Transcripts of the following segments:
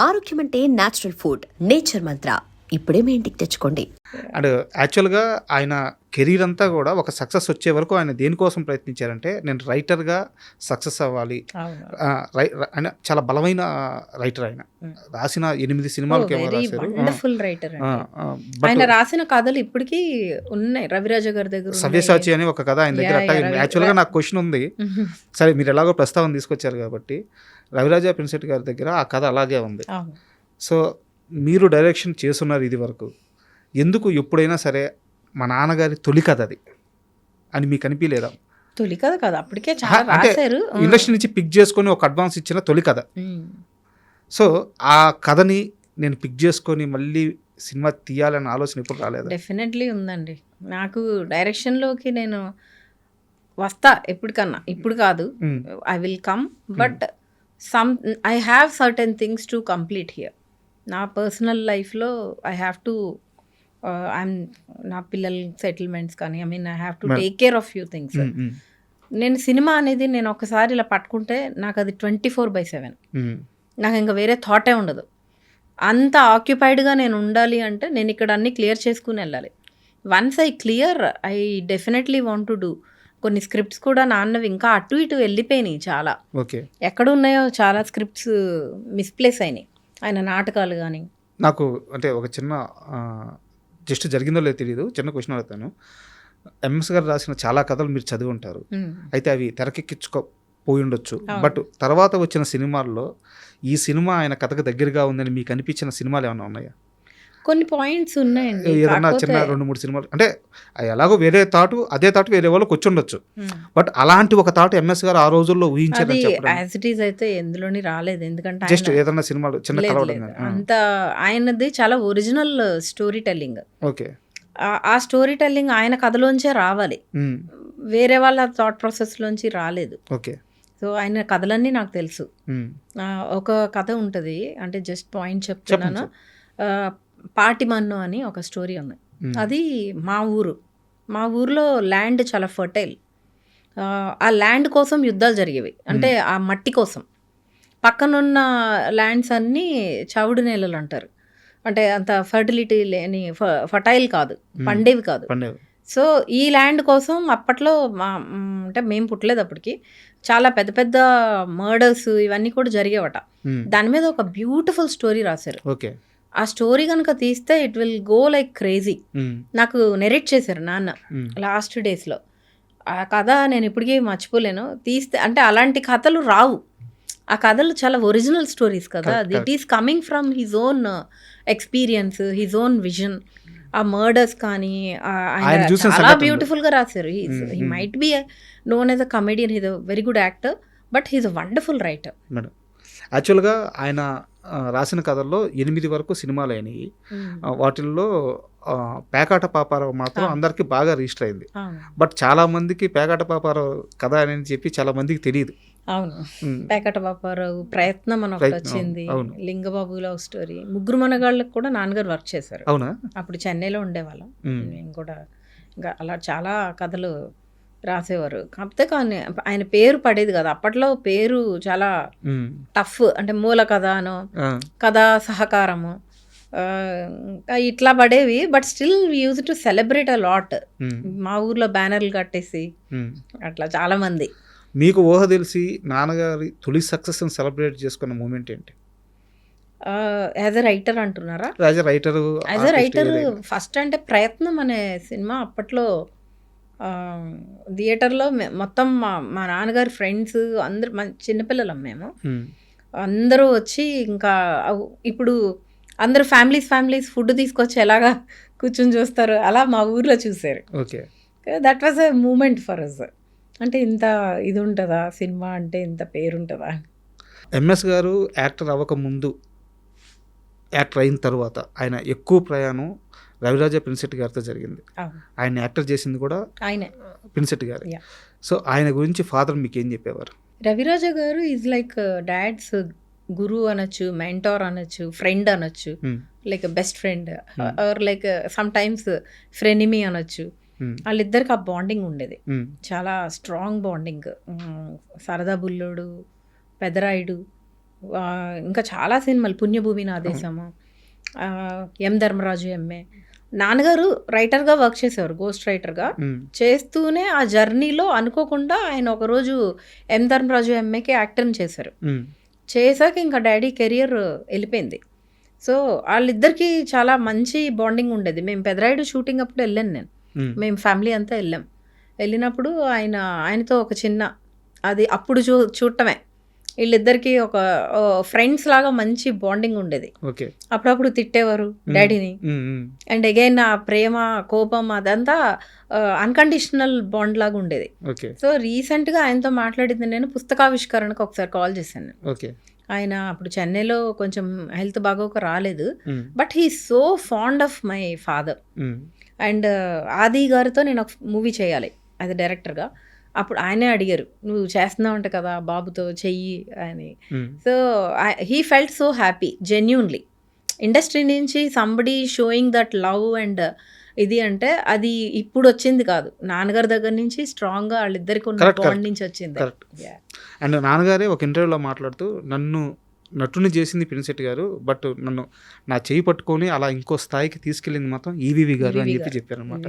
ఆరోగ్యం అంటే natural food, nature మంత్ర. ఇప్పుడే మీ ఇంటికి తెచ్చుకోండి. అండ్ యాక్చువల్గా ఆయన కెరీర్ అంతా కూడా ఒక సక్సెస్ వచ్చే వరకు ఆయన దేనికోసం ప్రయత్నించారంటే, నేను రైటర్గా సక్సెస్ అవ్వాలి. ఆయన చాలా బలమైన రైటర్. ఆయన రాసిన 8 సినిమాలకి ఏమో రాశారు. Wonderful writer. ఆయన రాసిన కథలు ఇప్పటికీ ఉన్నాయి. రవిరాజ గారి దగ్గర సవ్యసాచి అని ఒక కథ ఆయన దగ్గర. యాక్చువల్గా నాకు క్వశ్చన్ ఉంది, సరే మీరు ఎలాగో ప్రస్తావన తీసుకొచ్చారు కాబట్టి, రవిరాజ పినిశెట్టి గారి దగ్గర ఆ కథ అలాగే ఉంది. సో మీరు డైరెక్షన్ చేస్తున్నారు ఇది వరకు, ఎందుకు ఎప్పుడైనా సరే మా నాన్నగారి తొలి కథ అది అని మీకు అనిపించలేదా? తొలి కథ కాదు, అప్పటికే చాలా రాశారు. ఇండస్ట్రీ నుంచి పిక్ చేసుకొని ఒక అడ్వాన్స్ ఇచ్చిన తొలి కథ. సో ఆ కథని నేను పిక్ చేసుకొని మళ్ళీ సినిమా తీయాలనే ఆలోచన ఇప్పుడు రాలేదు? డెఫినెట్లీ ఉందండి. నాకు డైరెక్షన్లోకి నేను వస్తా ఎప్పటికన్నా, ఇప్పుడు కాదు, I will come, but I have certain things to complete here. నా పర్సనల్ లైఫ్లో ఐ హ్యావ్ టు నా పిల్లల సెటిల్మెంట్స్ కానీ, I have to take care of few things. నేను సినిమా అనేది నేను ఒకసారి ఇలా పట్టుకుంటే నాకు అది 24/7. నాకు ఇంకా వేరే థాటే ఉండదు. అంత ఆక్యుపైడ్గా నేను ఉండాలి అంటే నేను ఇక్కడ అన్నీ క్లియర్ చేసుకుని వెళ్ళాలి. Once I clear, I definitely want to do. కొన్ని స్క్రిప్ట్స్ కూడా నాన్నవి ఇంకా అటు ఇటు వెళ్ళిపోయినాయి చాలా. ఎక్కడున్నాయో చాలా స్క్రిప్ట్స్ మిస్ప్లేస్ అయినాయి, ఆయన నాటకాలు కానీ. నాకు అంటే ఒక చిన్న జస్ట్ జరిగిందో లేదో తెలియదు, చిన్న క్వశ్చన్ అడుగుతాను. ఎంఎస్ గారు రాసిన చాలా కథలు మీరు చదివి ఉంటారు, అయితే అవి తెరకెక్కించుకోపోయి ఉండొచ్చు. బట్ తర్వాత వచ్చిన సినిమాల్లో ఈ సినిమా ఆయన కథకు దగ్గరగా ఉందని మీకు అనిపించిన సినిమాలు ఏమైనా ఉన్నాయా? కొన్ని పాయింట్స్ ఉన్నాయండి. ఏదన్నా చిన్న 2-3 సినిమాలు అంటే ఎలాగో వేరే థాటు, అదే థాటు వేరే వాళ్ళకి వచ్చి ఉండొచ్చు, బట్ అలాంటి ఒక థాట్ ఎంఎస్ గారు ఆ రోజుల్లో ఊహించారు. యాజ్ ఇట్ ఈజ్ అయితే ఎందులోని రాలేదు, ఎందుకంటే జస్ట్ ఏదన్నా సినిమాలు చిన్న అంత ఆయనది చాలా ఒరిజినల్ స్టోరీ టెల్లింగ్. ఓకే, ఆ స్టోరీ టెల్లింగ్ ఆయన కథలోంచే రావాలి, వేరే వాళ్ళ థాట్ ప్రాసెస్ లోంచి రాలేదు. ఓకే, సో ఆయన కథలన్నీ నాకు తెలుసు. ఒక కథ ఉంటుంది, అంటే జస్ట్ పాయింట్ చెప్తున్నాను. పాటిమన్ను అని ఒక స్టోరీ ఉంది. అది మా ఊర్లో ల్యాండ్ చాలా ఫర్టైల్. ఆ ల్యాండ్ కోసం యుద్ధాలు జరిగేవి, అంటే ఆ మట్టి కోసం. పక్కనున్న ల్యాండ్స్ అన్నీ చవుడు నేలలు అంటారు, అంటే అంత ఫర్టిలిటీ లేని, ఫర్టైల్ కాదు, పండేవి కాదు. సో ఈ ల్యాండ్ కోసం అప్పట్లో అంటే మేము పుట్టలేదు అప్పటికి, చాలా పెద్ద పెద్ద మర్డర్స్ ఇవన్నీ కూడా జరిగేవట. దాని మీద ఒక బ్యూటిఫుల్ స్టోరీ రాశారు. ఓకే, ఆ స్టోరీ కనుక తీస్తే it will go like crazy. నాకు నెరేట్ చేశారు నాన్న లాస్ట్ డేస్లో. ఆ కథ నేను ఇప్పటికీ మర్చిపోలేను. తీస్తే అంటే అలాంటి కథలు రావు, ఆ కథలు చాలా ఒరిజినల్ స్టోరీస్ కదా. It is coming from his own experience, his own vision. ఆ మర్డర్స్ కానీ చాలా బ్యూటిఫుల్ గా రాశారు. He might be known as a comedian, he's a very good actor, but he's a wonderful writer. Madam, యాక్చువల్గా ఆయన రాసిన కథల్లో 8 వరకు సినిమాలు అయినాయి. వాటిల్లో పేకాట పాపారావు మాత్రం అందరికి బాగా రిజిస్టర్ అయింది. బట్ చాలా మందికి పేకాట పాపారావు కథ అని చెప్పి చాలా మందికి తెలియదు. అవును, పేకాట పాపారావు, ప్రయత్నం అని ఒకటి వచ్చింది, లింగబాబు లవ్ స్టోరీ, ముగ్గురు మనగాళ్ళకి కూడా నాన్నగారు వర్క్ చేశారు. అవునా? అప్పుడు చెన్నైలో ఉండేవాళ్ళం మేము కూడా. ఇంకా అలా చాలా కథలు రాసేవారు. కాకపోతే కానీ ఆయన పేరు పడేది కదా, అప్పట్లో పేరు చాలా టఫ్. అంటే మూల కథ అనో, కథా సహకారము, ఇట్లా పడేవి. But still we used to celebrate a lot. మా ఊర్లో బ్యానర్లు కట్టేసి అట్లా చాలా మంది. మీకు ఊహ తెలిసి నాన్నగారి తొలి సక్సెస్ సెలబ్రేట్ చేసుకున్న మూమెంట్ ఏంటి? యాజ్ ఎ రైటర్ అంటున్నారా? యాజ్ ఎ రైటర్ ఫస్ట్ అంటే ప్రయత్నం అనే సినిమా అప్పట్లో థియేటర్లో మొత్తం మా నాన్నగారి ఫ్రెండ్స్ అందరు, చిన్నపిల్లలం మేము, అందరూ వచ్చి, ఇంకా ఇప్పుడు అందరూ ఫ్యామిలీస్ ఫుడ్ తీసుకొచ్చి ఎలాగా కూర్చొని చూస్తారు, అలా మా ఊర్లో చూసారు. Okay, that was a moment for us. అంటే ఇంత ఇది ఉంటుందా సినిమా అంటే, ఇంత పేరుంటుందా. ఎంఎస్ గారు యాక్టర్ అవ్వకముందు, యాక్టర్ అయిన తర్వాత ఆయన ఎక్కువ ప్రయాణం రవిరాజ పినిశెట్టి గారితో జరిగింది. ఆయన యాక్టర్ చేసింది కూడా ఆయనే, పినిశెట్టి గారు. సో ఆయన గురించి ఫాదర్ మీకు ఏం చెప్పేవారు? రవిరాజ గారు ఈజ్ లైక్ డాడ్స్ గురు అనొచ్చు, మెంటార్ అనొచ్చు, ఫ్రెండ్ అనొచ్చు, like best friend, or like sometimes frenemy అనొచ్చు. వాళ్ళిద్దరికి ఆ బాండింగ్ ఉండేది, చాలా స్ట్రాంగ్ బాండింగ్. సరదా బుల్లోడు, పెదరాయుడు, ఇంకా చాలా సినిమాలు, పుణ్యభూమి నా దేశము, ఎం ధర్మరాజు ఎంఏ. నాన్నగారు రైటర్గా వర్క్ చేసేవారు, గోస్ట్ రైటర్గా చేస్తూనే ఆ జర్నీలో అనుకోకుండా ఆయన ఒకరోజు ఎం ధర్మరాజు ఎంఏకి యాక్టర్ని చేశారు. చేశాక ఇంకా డాడీ కెరియర్ వెళ్ళిపోయింది. సో వాళ్ళిద్దరికి చాలా మంచి బాండింగ్ ఉండేది. మేము పెదరాయుడు షూటింగ్ అప్పుడు వెళ్ళాను నేను, మేము ఫ్యామిలీ అంతా వెళ్ళాం. వెళ్ళినప్పుడు ఆయనతో ఒక చిన్న అది అప్పుడు చూడటమే, వీళ్ళిద్దరికి ఒక ఫ్రెండ్స్ లాగా మంచి బాండింగ్ ఉండేది. అప్పుడప్పుడు తిట్టేవారు డాడీని. అండ్ అగైన్ ఆ ప్రేమ కోపం అదంతా అన్కండిషనల్ బాండ్ లాగా ఉండేది. సో రీసెంట్గా ఆయనతో మాట్లాడింది నేను పుస్తకావిష్కరణకు ఒకసారి కాల్ చేశాను. ఆయన అప్పుడు చెన్నైలో కొంచెం హెల్త్ బాగోక రాలేదు. But he so fond of my father. And ఆది గారితో నేను ఒక మూవీ చేయాలి అది డైరెక్టర్గా. అప్పుడు ఆయనే అడిగారు, నువ్వు చేస్తున్నావంట కదా బాబుతో చెయ్యి అని. So he felt so happy genuinely. Industry నుంచి somebody showing that love and ఇది అంటే అది ఇప్పుడు వచ్చింది కాదు, నాన్నగారి దగ్గర నుంచి స్ట్రాంగ్గా వాళ్ళిద్దరికి ఉన్న బాండ్ నుంచి వచ్చింది. అండ్ నాన్నగారే ఒక ఇంటర్వ్యూలో మాట్లాడుతూ, నన్ను నటుని చేసింది పినిశెట్టి గారు, బట్ నన్ను నా చేయి పట్టుకొని అలా ఇంకో స్థాయికి తీసుకెళ్ళింది మాత్రం ఈవీవి గారు అని చెప్పి చెప్పారు అనమాట.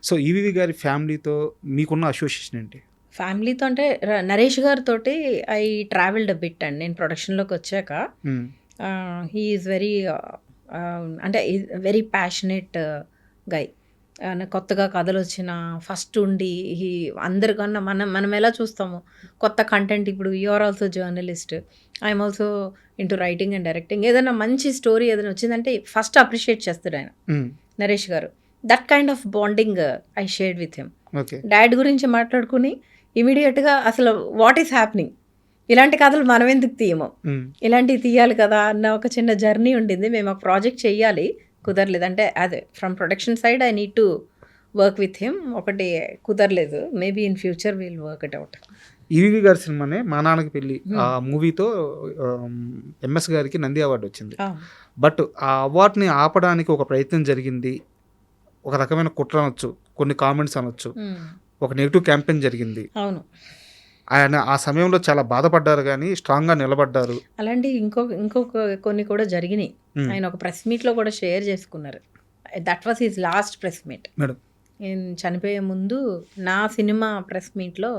సో ఈవీవి గారి ఫ్యామిలీతో మీకున్న అసోసియేషన్ ఏంటి? ఫ్యామిలీతో అంటే నరేష్ గారితో ఐ ట్రావెల్డ్ అ బిట్ అండి. నేను ప్రొడక్షన్లోకి వచ్చాక హీ ఈజ్ వెరీ అంటే వెరీ ప్యాషనేట్ గై. కొత్తగా కథలు వచ్చిన ఫస్ట్ ఉండి అందరికన్నా మనం ఎలా చూస్తాము కొత్త కంటెంట్. ఇప్పుడు you are also journalist, I'm also into writing and directing. ఏదైనా మంచి స్టోరీ ఏదైనా వచ్చిందంటే ఫస్ట్ అప్రిషియేట్ చేస్తాడు ఆయన, నరేష్ గారు. That kind of bonding I shared with him. Dad గురించి మాట్లాడుకుని ఇమీడియట్గా అసలు వాట్ ఈస్ హ్యాపెనింగ్, ఇలాంటి కథలు మనం ఎందుకు తీయము, ఇలాంటివి తీయాలి కదా అన్న ఒక చిన్న జర్నీ ఉండింది. మేము ఒక ప్రాజెక్ట్ చెయ్యాలి, కుదరలేదు. అంటే అదే from production side I need to work with him. ఒకటి కుదరలేదు, maybe in future will work it out. EVV గారి సినిమానే మా నాన్నకి పెళ్ళి, ఆ మూవీతో ఎంఎస్ గారికి నంది అవార్డు వచ్చింది. బట్ ఆ అవార్డుని ఆపడానికి ఒక ప్రయత్నం జరిగింది, ఒక రకమైన కుట్ర అనొచ్చు, కొన్ని కామెంట్స్ అనొచ్చు, ఒక నెగిటివ్ క్యాంపెయిన్ జరిగింది. అవును, ఆయన ఆ సమయంలో చాలా బాధపడ్డారు కానీ స్ట్రాంగ్గా నిలబడ్డారు. అలాంటి ఇంకొక కొన్ని కూడా జరిగినాయి. ఆయన ఒక ప్రెస్ మీట్లో కూడా షేర్ చేసుకున్నారు. That was his last press meet. Madam నేను చనిపోయే ముందు నా సినిమా ప్రెస్ మీట్లో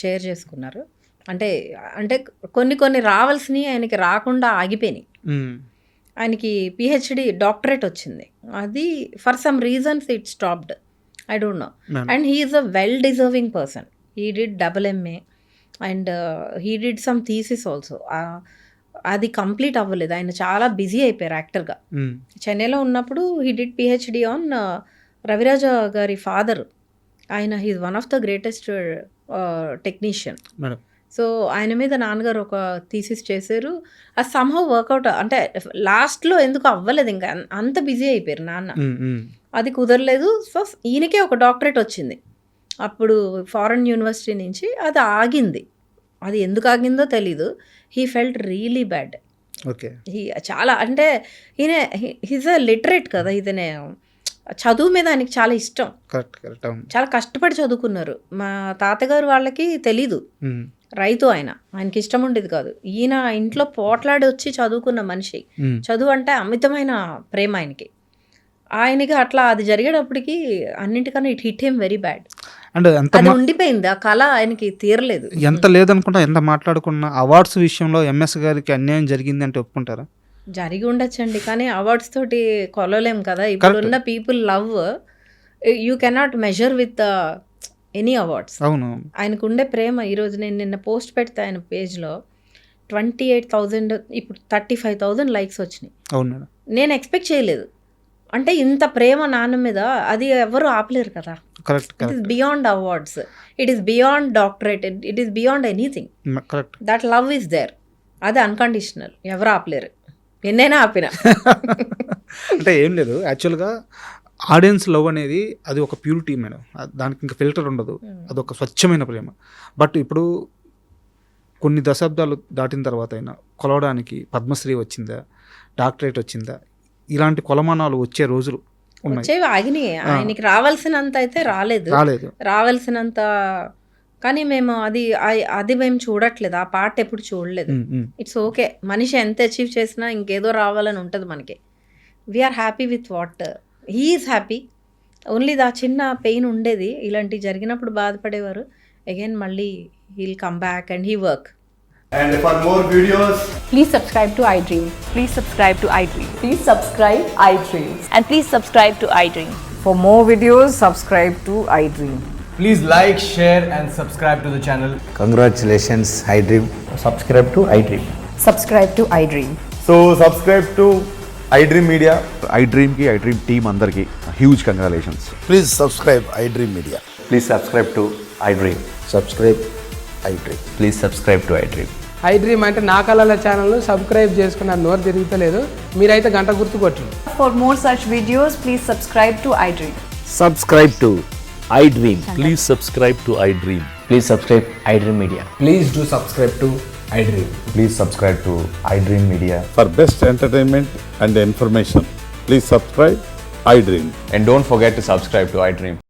షేర్ చేసుకున్నారు. అంటే కొన్ని రావాల్సినవి ఆయనకి రాకుండా ఆగిపోయినాయి. ఆయనకి పిహెచ్డి డాక్టరేట్ వచ్చింది, అది for some reasons it stopped, I don't know. And he is a well deserving person. He did double MA and he did some thesis also. అది కంప్లీట్ అవ్వలేదు, ఆయన చాలా బిజీ అయిపోయారు యాక్టర్గా. చెన్నైలో ఉన్నప్పుడు he did PhD on Raviraja గారి ఫాదర్. ఆయన he's one of the greatest technician. So ఆయన మీద నాన్నగారు ఒక థీసిస్ చేశారు, అది సమ్హౌ వర్కౌట్. అంటే లాస్ట్లో ఎందుకు అవ్వలేదు, ఇంకా అంత బిజీ అయిపోయారు నాన్న, అది కుదరలేదు. సో ఈయనకే ఒక డాక్టరేట్ వచ్చింది అప్పుడు ఫారెన్ యూనివర్సిటీ నుంచి, అది ఆగింది. అది ఎందుకు ఆగిందో తెలీదు. He felt really bad. చాలా అంటే హీజ్ అ లిటరేట్ కదా, ఇతనే చదువు మీద ఆయనకి చాలా ఇష్టం, చాలా కష్టపడి చదువుకున్నారు. మా తాతగారు వాళ్ళకి తెలీదు, రైతు ఆయనకి ఇష్టం ఉండేది కాదు. ఈయన ఇంట్లో పోట్లాడి వచ్చి చదువుకున్న మనిషి. చదువు అంటే అమితమైన ప్రేమ ఆయనకి అట్లా అది జరిగేటప్పటికి అన్నింటికన్నా it hit him very bad. అంటే అది ఉండిపోయింది, ఆ కళ ఆయనకి తీరలేదు. ఎంత లేదనుకుంటా, ఎంత మాట్లాడుకున్నా అవార్డ్స్ విషయంలో ఎంఎస్ గారికి అన్యాయం జరిగింది అంటే ఒప్పుకుంటారా? జరిగి ఉండొచ్చండి, కానీ అవార్డ్స్ తోటి కొలలేం కదా. ఇప్పుడున్న people love you cannot measure with any awards. అవును, ఆయనకు ఉండే ప్రేమ. ఈరోజు నేను నిన్న పోస్ట్ పెడితే ఆయన పేజ్లో 28,000, ఇప్పుడు 35,000 లైక్స్ వచ్చినాయి. అవును, నేను ఎక్స్పెక్ట్ చేయలేదు. అంటే ఇంత ప్రేమ నాన్న మీద, అది ఎవరు ఆపలేరు కదా. It is beyond awards, it is beyond doctorate, it is beyond anything. That love is there, అది అన్కండిషనల్, ఎవరు ఆపలేరు, ఎన్నైనా ఆపిన. అంటే ఏం లేదు, యాక్చువల్గా ఆడియన్స్ లవ్ అనేది అది ఒక ప్యూరిటీ మేడం, దానికి ఇంకా ఫిల్టర్ ఉండదు, అదొక స్వచ్ఛమైన ప్రేమ. బట్ ఇప్పుడు కొన్ని దశాబ్దాలు దాటిన తర్వాత అయినా కొలవడానికి పద్మశ్రీ వచ్చిందా, డాక్టరేట్ వచ్చిందా, ఇలాంటి కొలమానాలు వచ్చే రోజులు వచ్చేవి ఆగినాయి. ఆయనకి రావాల్సినంత అయితే రాలేదు. రావాల్సినంత కానీ మేము అది మేము చూడట్లేదు, ఆ పార్ట్ ఎప్పుడు చూడలేదు. ఇట్స్ ఓకే, మనిషి ఎంత అచీవ్ చేసినా ఇంకేదో రావాలని ఉంటుంది మనకి. We are happy with what he is happy. Only the చిన్న పెయిన్ ఉండేది, ఇలాంటివి జరిగినప్పుడు బాధపడేవారు. అగైన్ మళ్ళీ heal come back and he work. And for more videos, Please subscribe to iDream. Please subscribe to iDream. Please subscribe iDream. And please subscribe to iDream. For more videos, subscribe to iDream. please like, share and subscribe to the channel. Congratulations, iDream. Subscribe to iDream. Subscribe to iDream. So subscribe to iDream Media. iDream ki iDream team andarki huge congratulations. Please subscribe iDream Media. Please subscribe to iDream. Subscribe iDream. Please subscribe to iDream. iDream అంటే నా కళల ఛానల్ను subscribe చేసుకున్న నోరు తిరుగుతలేదు, మీరైతే గంట గుర్తు కొట్టండి. For more such videos, please subscribe to iDream. Subscribe to iDream. Please subscribe to iDream. Please subscribe iDream Media. Please do subscribe to iDream. Please subscribe to iDream Media. For best entertainment and information, please subscribe iDream. And don't forget to subscribe to iDream.